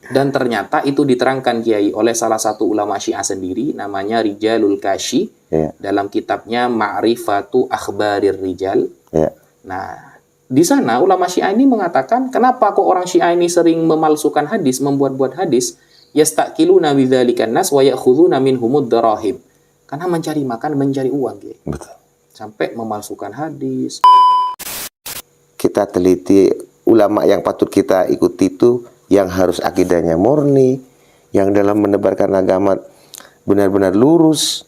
Dan ternyata itu diterangkan Kiai oleh salah satu ulama Syiah sendiri, namanya Rijalul Kashi, dalam kitabnya Ma'rifatu Akhbarir Rijal. Nah, di sana ulama Syiah ini mengatakan, kenapa kok orang Syiah ini sering memalsukan hadis, membuat-buat hadis? Yastaqiluna bidzalikan nas wa ya'khuduna minhumud darahim. Karena mencari makan, mencari uang, Kiai. Betul. Sampai memalsukan hadis. Kita teliti ulama yang patut kita ikuti itu yang harus akidahnya murni, yang dalam menebarkan agama benar-benar lurus.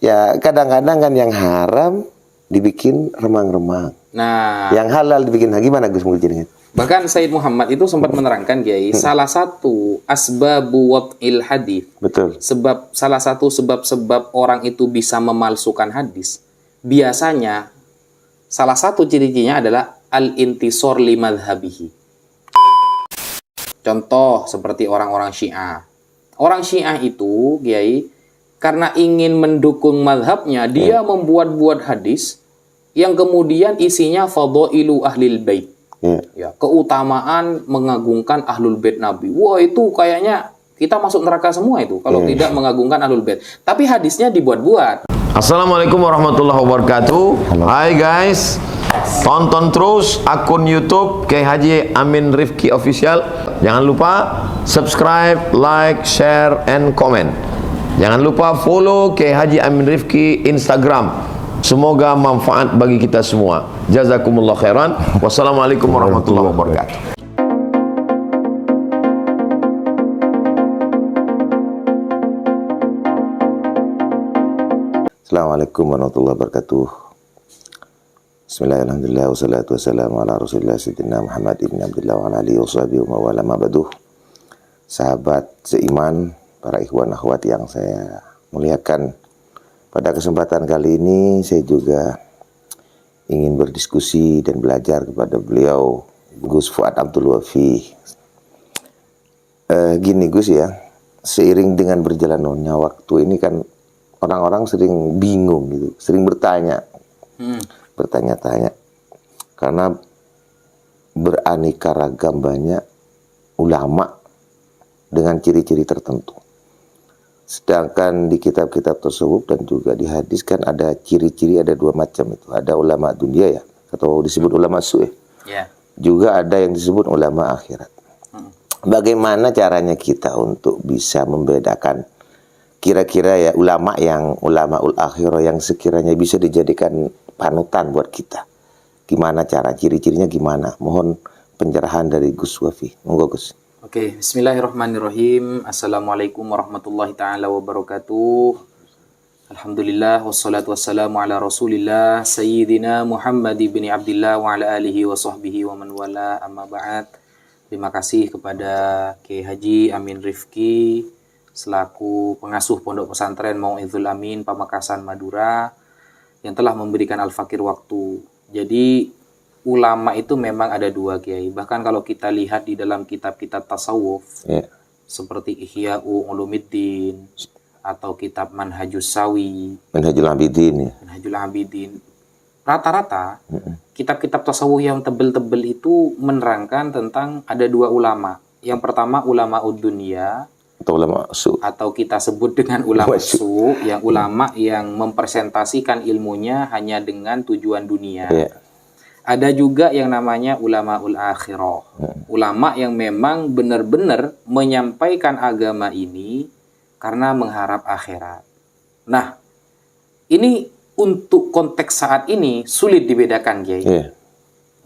Ya kadang-kadang kan yang haram dibikin remang-remang. Nah, yang halal dibikin gimana Gus Mujidin? Bahkan Said Muhammad itu sempat menerangkan Kiai, salah satu asbabu wad'il hadis. Betul. Salah satu sebab-sebab orang itu bisa memalsukan hadis. Biasanya salah satu ciri-cirinya adalah al-intisor li madhabihi. Contoh seperti orang-orang Syiah. Orang Syiah itu, Kiai, karena ingin mendukung madhabnya, dia membuat-buat hadis yang kemudian isinya fadhailu ahlil bait. Ya, keutamaan mengagungkan ahlul bait Nabi. Wah, itu kayaknya kita masuk neraka semua itu kalau tidak mengagungkan ahlul bait. Tapi hadisnya dibuat-buat. Assalamualaikum warahmatullahi wabarakatuh. Hai guys, tonton terus akun YouTube Kiai Haji Amin Rifki Official. Jangan lupa subscribe, like, share, and comment. Jangan lupa follow Kiai Haji Amin Rifki Instagram. Semoga manfaat bagi kita semua. Jazakumullah khairan. Wassalamualaikum warahmatullahi wabarakatuh. Assalamualaikum warahmatullahi wabarakatuh. Bismillahirrahmanirrahim. Wassalatu wassalamu ala Rasulillah Sayyidina Muhammad ibn Abdullah wa ala alihi washabihi wa wala ma baduh. Sahabat seiman, para ikhwan akhwat yang saya muliakan, pada kesempatan kali ini saya juga ingin berdiskusi dan belajar kepada beliau Gus Fuad Abdul Wafi. Gini Gus ya, seiring dengan berjalannya waktu ini kan orang-orang sering bingung gitu, sering bertanya-tanya karena beraneka ragam banyak ulama dengan ciri-ciri tertentu. Sedangkan di kitab-kitab tersebut dan juga di hadis kan ada ciri-ciri, ada dua macam itu. Ada ulama dunia ya, atau disebut ulama su'eh. Juga ada yang disebut ulama akhirat. Bagaimana caranya kita untuk bisa membedakan kira-kira ya ulama ul akhirah yang sekiranya bisa dijadikan panutan buat kita? Gimana cara, ciri-cirinya gimana? Mohon pencerahan dari Gus Wafi. Monggo Gus. Oke, bismillahirrahmanirrahim. Assalamualaikum warahmatullahi ta'ala wabarakatuh. Alhamdulillah, wassalatu wassalamu ala rasulillah Sayyidina Muhammad ibn Abdillah wa ala alihi wa sahbihi wa man wala, amma ba'd. Terima kasih kepada Kiai Haji Amin Rifki selaku pengasuh Pondok Pesantren Mau'izul Amin Pamekasan Madura yang telah memberikan Al-Fakir waktu. Jadi ulama itu memang ada dua Kiai. Bahkan kalau kita lihat di dalam kitab-kitab tasawuf seperti Ihya'u Ulumuddin atau kitab Manhajus Sawi, Manhajul Abidin ya. Manhajul Abidin. Rata-rata kitab-kitab tasawuf yang tebel-tebel itu menerangkan tentang ada dua ulama. Yang pertama ulama dunia atau ulama su, atau kita sebut dengan ulama su, yang ulama yang mempresentasikan ilmunya hanya dengan tujuan dunia. Ada juga yang namanya ulamaul akhirah. Ulama yang memang benar-benar menyampaikan agama ini karena mengharap akhirat. Nah, ini untuk konteks saat ini sulit dibedakan, Kiai.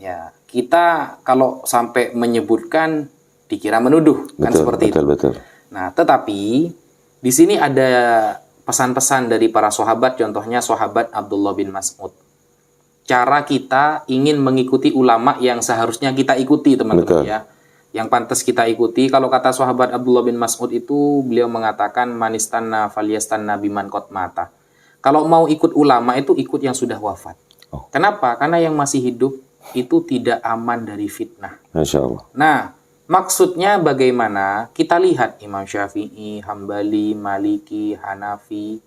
Ya, kita kalau sampai menyebutkan dikira menuduh, kan seperti itu. Betul. Nah, tetapi di sini ada pesan-pesan dari para sahabat, contohnya sahabat Abdullah bin Mas'ud. Cara kita ingin mengikuti ulama yang seharusnya kita ikuti, teman-teman ya. Yang pantas kita ikuti, kalau kata sahabat Abdullah bin Mas'ud itu, beliau mengatakan manistanna falyastanna biman qad mata. Kalau mau ikut ulama itu ikut yang sudah wafat. Kenapa? Karena yang masih hidup itu tidak aman dari fitnah. Masya Allah. Nah, maksudnya bagaimana? Kita lihat Imam Syafi'i, Hambali, Maliki, Hanafi,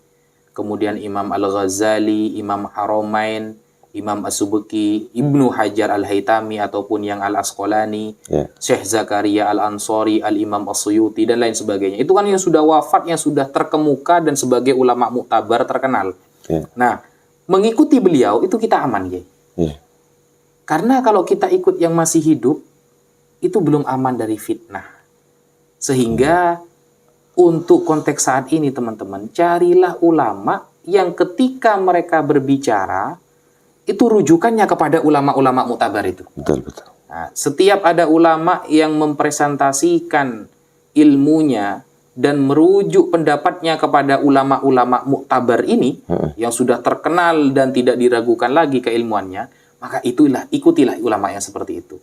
kemudian Imam Al-Ghazali, Imam Haramain, Imam As-Subki, Ibnu Hajar Al-Haytami ataupun yang Al-Asqalani, Syekh Zakaria Al-Ansari, Al-Imam As-Suyuti dan lain sebagainya. Itu kan yang sudah wafat, yang sudah terkemuka dan sebagai ulama muktabar terkenal. Nah, mengikuti beliau itu kita aman, Kiai. Karena kalau kita ikut yang masih hidup, itu belum aman dari fitnah. Sehingga untuk konteks saat ini teman-teman, carilah ulama yang ketika mereka berbicara itu rujukannya kepada ulama-ulama muktabar itu. Betul, betul. Nah, setiap ada ulama yang mempresentasikan ilmunya dan merujuk pendapatnya kepada ulama-ulama muktabar ini yang sudah terkenal dan tidak diragukan lagi keilmuannya, maka ikutilah ulama yang seperti itu.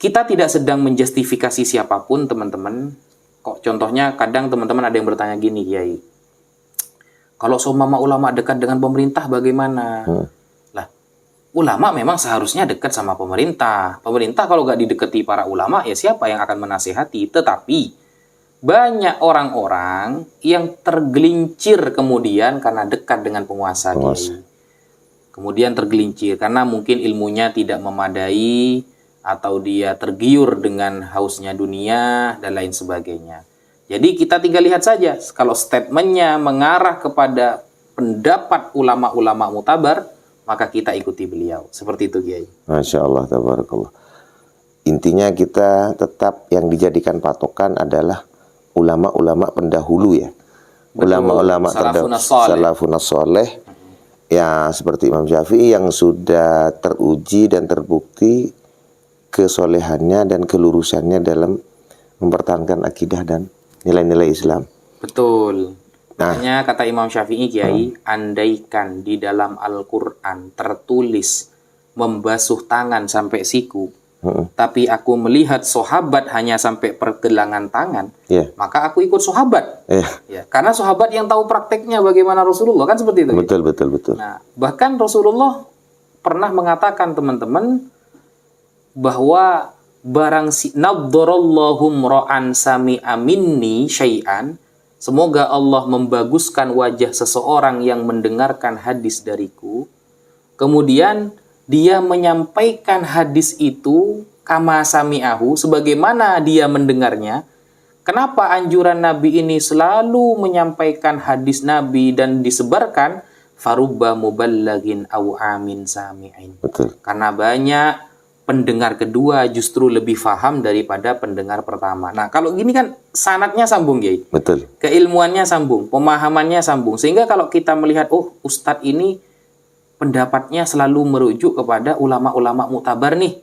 Kita tidak sedang menjustifikasi siapapun, teman-teman. Kok contohnya kadang teman-teman ada yang bertanya gini, Kiai. Kalau seumpama ulama dekat dengan pemerintah bagaimana? Lah, ulama memang seharusnya dekat sama pemerintah. Pemerintah kalau nggak didekati para ulama, ya siapa yang akan menasihati? Tetapi banyak orang-orang yang tergelincir kemudian karena dekat dengan penguasa. Kemudian tergelincir karena mungkin ilmunya tidak memadai atau dia tergiur dengan hausnya dunia dan lain sebagainya. Jadi kita tinggal lihat saja, kalau statementnya mengarah kepada pendapat ulama-ulama muktabar, maka kita ikuti beliau. Seperti itu, Kiai. Masya Allah, tabarakallah. Intinya kita tetap yang dijadikan patokan adalah ulama-ulama pendahulu ya. Ulama-ulama salafun saleh ya, seperti Imam Syafi'i yang sudah teruji dan terbukti kesolehannya dan kelurusannya dalam mempertahankan akidah dan nilai-nilai Islam. Betul. Makanya kata Imam Syafi'i, Kiai, andaikan di dalam Al-Quran tertulis membasuh tangan sampai siku, tapi aku melihat sahabat hanya sampai pergelangan tangan, maka aku ikut sahabat. Ya, karena sahabat yang tahu prakteknya bagaimana Rasulullah, kan seperti itu. Betul, betul, betul. Nah, bahkan Rasulullah pernah mengatakan, teman-teman, bahwa barang si naddarallahum ra'an sami'a minni syai'an, semoga Allah membaguskan wajah seseorang yang mendengarkan hadis dariku, kemudian dia menyampaikan hadis itu kama sami'ahu, sebagaimana dia mendengarnya. Kenapa anjuran Nabi ini selalu menyampaikan hadis Nabi dan disebarkan? Farubba muballagin aw amin sami'in. Betul. Karena banyak pendengar kedua justru lebih faham daripada pendengar pertama. Nah, kalau gini kan sanadnya sambung, Kiai. Betul. Keilmuannya sambung, pemahamannya sambung. Sehingga kalau kita melihat, oh, ustadz ini pendapatnya selalu merujuk kepada ulama-ulama muktabar nih.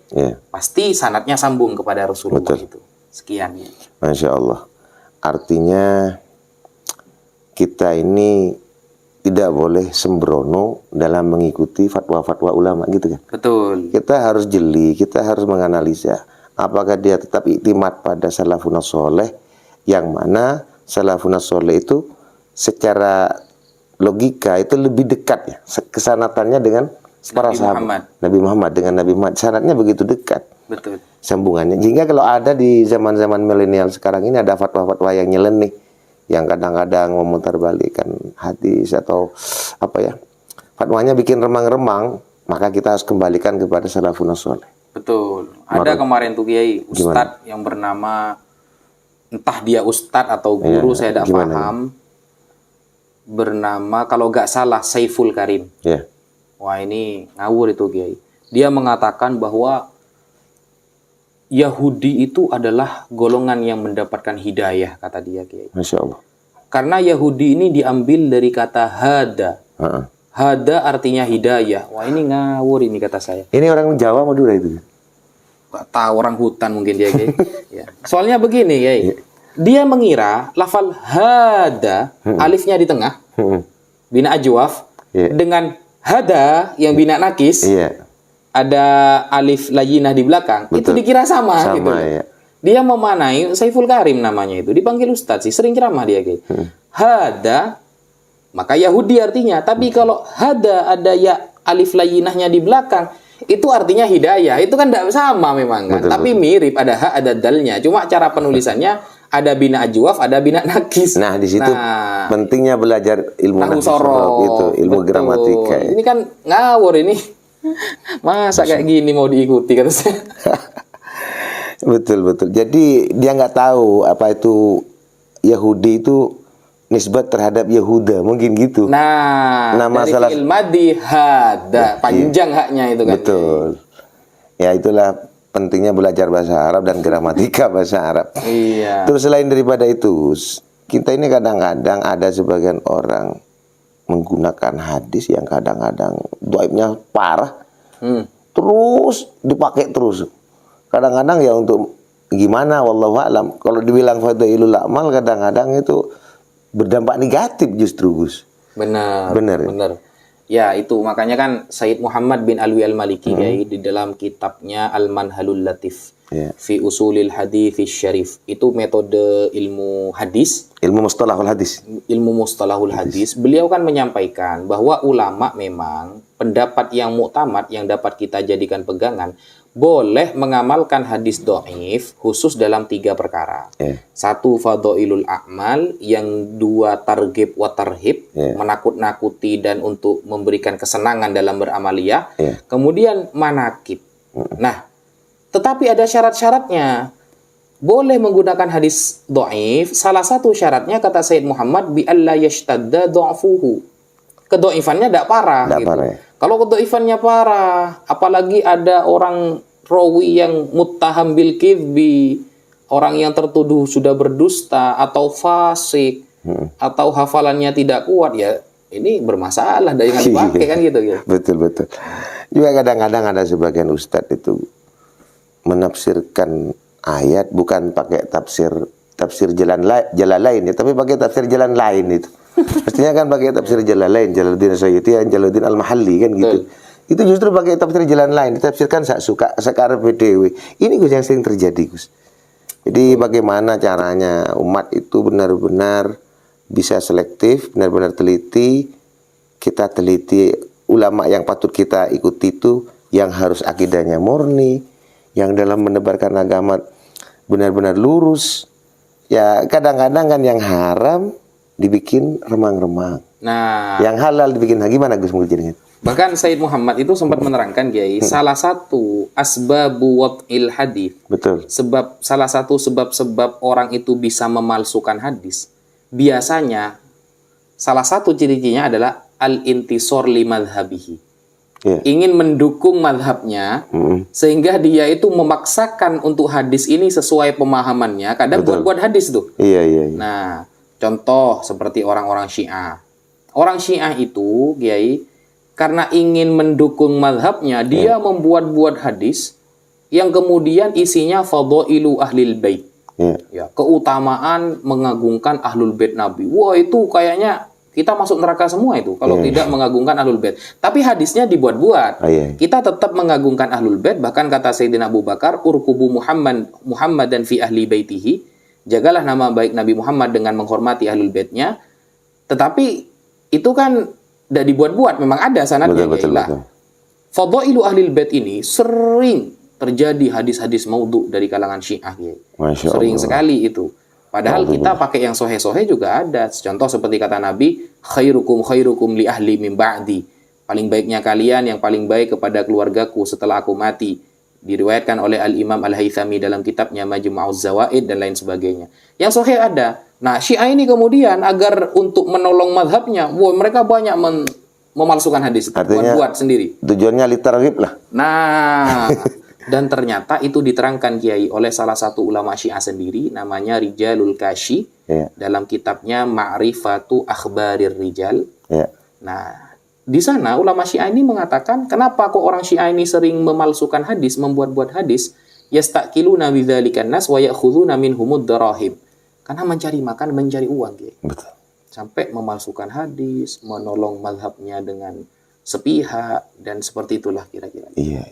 Pasti sanadnya sambung kepada Rasulullah. Betul. Itu. Sekian. Ya. Masya Allah. Artinya kita ini tidak boleh sembrono dalam mengikuti fatwa-fatwa ulama gitu kan. Betul. Kita harus jeli, kita harus menganalisa apakah dia tetap iktimat pada salafun soleh, yang mana salafun soleh itu secara logika itu lebih dekat ya, kesanatannya dengan para sahabat Nabi Muhammad, dengan Nabi Muhammad sanatnya begitu dekat. Betul. Sambungannya. Jika kalau ada di zaman-zaman milenial sekarang ini ada fatwa-fatwa yang nyeleneh, yang kadang-kadang memutarbalikkan hadis atau apa ya, fatwanya bikin remang-remang, maka kita harus kembalikan kepada salafun saleh. Betul. Ada kemarin tuh, Kiai, ustadz yang bernama, entah dia ustadz atau guru, saya tidak paham, bernama kalau nggak salah Saiful Karim. Wah, ini ngawur itu, Kiai. Dia mengatakan bahwa Yahudi itu adalah golongan yang mendapatkan hidayah, kata dia, Kiai. Masya Allah. Karena Yahudi ini diambil dari kata hada. Hada artinya hidayah. Wah, ini ngawur ini, kata saya. Ini orang Jawa Madura itu? Gak tahu, orang hutan mungkin dia, Kiai. Ya. Soalnya begini, Kiai. Dia mengira lafal hada, alifnya di tengah, bina ajwaf, dengan hada yang bina nakis, ada alif layinah di belakang. Betul. Itu dikira sama gitu. Ya. Dia memanai Saiful Karim namanya itu, dipanggil ustadz sih, sering ceramah dia kayak. Hada maka Yahudi artinya, tapi kalau hada ada ya alif layinahnya di belakang, itu artinya hidayah. Itu kan tidak sama memang kan. Betul, tapi mirip, ada ha ada dalnya. Cuma cara penulisannya ada bina ajwaf, ada bina nakis. Nah, di situ pentingnya belajar ilmu Nahwu nahwu sorof itu, ilmu betul. gramatika. Ya. Ini kan ngawur ini. Masa kayak gini mau diikuti kata saya. Betul. Jadi dia nggak tahu apa itu Yahudi itu nisbat terhadap Yahuda, mungkin gitu. Nah, dari masalah fi'il madhi hada, panjang haknya itu kan. betul. Ya itulah pentingnya belajar bahasa Arab dan gramatika bahasa Arab. Iya. Terus selain daripada itu, kita ini kadang-kadang ada sebagian orang menggunakan hadis yang kadang-kadang dhaifnya parah. Terus dipakai terus. Kadang-kadang ya untuk gimana wallahu a'lam. Kalau dibilang fadailul amal kadang-kadang itu berdampak negatif justru, Gus. Benar. Benar. Ya, itu makanya kan Sayyid Muhammad bin Alwi Al-Maliki di dalam kitabnya Al-Manhalul Latif fi Usulil Hadits Syarif. Itu metode ilmu hadis, ilmu mustalahul hadis. Beliau kan menyampaikan bahwa ulama memang pendapat yang muktamad yang dapat kita jadikan pegangan boleh mengamalkan hadis dhaif khusus dalam 3 perkara. Satu, fadhailul a'mal, yang 2, targhib wa tarhib, menakut-nakuti dan untuk memberikan kesenangan dalam beramaliyah. Kemudian manakib. Nah, tetapi ada syarat-syaratnya. Boleh menggunakan hadis dhaif, salah satu syaratnya kata Sayyid Muhammad bi alla yashtadda dha'fuhu. Kedhaifannya tidak parah gitu. Kalau kedhaifannya parah, apalagi ada orang rawi yang muttaham bil kidbi, orang yang tertuduh sudah berdusta atau fasik, atau hafalannya tidak kuat, ya ini bermasalah dari yang dipakai kan gitu ya. Betul. Juga kadang-kadang ada sebagian ustadz itu menafsirkan ayat bukan pakai tafsir jalan lain ya, tapi pakai tafsir jalan lain itu. Mestinya kan pakai tafsir jalan lain, Jalaluddin Suyuti, Jalaluddin Al-Mahalli kan gitu. Itu justru pakai tafsir jalan lain, ditafsirkan sak suka sekarang PDW. Ini Gus yang sering terjadi, Gus. Jadi bagaimana caranya umat itu benar-benar bisa selektif, benar-benar teliti. Kita teliti ulama yang patut kita ikuti itu yang harus akidahnya murni, yang dalam menebarkan agama benar-benar lurus. Ya kadang-kadang kan yang haram dibikin remang-remang. Nah, yang halal dibikin gimana Gus mungkin? Bahkan Sayyid Muhammad itu sempat menerangkan, Kiai, salah satu asbabu wad'il hadis. Betul. Salah satu sebab-sebab orang itu bisa memalsukan hadis. Biasanya salah satu ciri-cirinya adalah al-intisor li madhabihi. Ingin mendukung madhabnya, sehingga dia itu memaksakan untuk hadis ini sesuai pemahamannya. Kadang buat-buat hadis tuh. Iya. Nah, contoh seperti orang-orang Syiah. Orang Syiah itu, Kiai, karena ingin mendukung mazhabnya, dia membuat-buat hadis yang kemudian isinya fadhailu ahlil bait. Ya, keutamaan mengagungkan ahlul bait Nabi. Wah, itu kayaknya kita masuk neraka semua itu kalau tidak mengagungkan ahlul bait. Tapi hadisnya dibuat-buat. Kita tetap mengagungkan ahlul bait, bahkan kata Sayyidina Abu Bakar, urkubu Muhammadan fi ahli baitihi. Jagalah nama baik Nabi Muhammad dengan menghormati ahlul baitnya. Tetapi itu kan tidak dibuat-buat, memang ada sanadnya. Betul. Fadhailu ahlil bait ini sering terjadi hadis-hadis maudhu dari kalangan Syiah. Sering sekali itu. Padahal kita pakai yang sohe-sohe juga ada. Contoh seperti kata Nabi, khairukum li ahli min ba'di. Paling baiknya kalian yang paling baik kepada keluargaku setelah aku mati. Diriwayatkan oleh Al-Imam Al-Haythami dalam kitabnya Majmu'uz Zawaid dan lain sebagainya. Yang sohe ada. Nah, Syiah ini kemudian agar untuk menolong madhabnya, mereka banyak memalsukan hadis. Artinya buat sendiri. Tujuannya litarghib lah. Nah, dan ternyata itu diterangkan, Kiai, oleh salah satu ulama Syiah sendiri, namanya Rijalul Kashi, dalam kitabnya Ma'rifatu Akhbarir Rijal. Nah, di sana ulama Syiah ini mengatakan, kenapa kok orang Syiah ini sering memalsukan hadis, membuat-buat hadis? Yastaqiluna bidzalikan nas wa ya'khuduna minhumud darahib. Karena mencari makan, mencari uang, Kiai. Betul. Sampai memalsukan hadis, menolong mazhabnya dengan sepihak, dan seperti itulah kira-kira. Iya.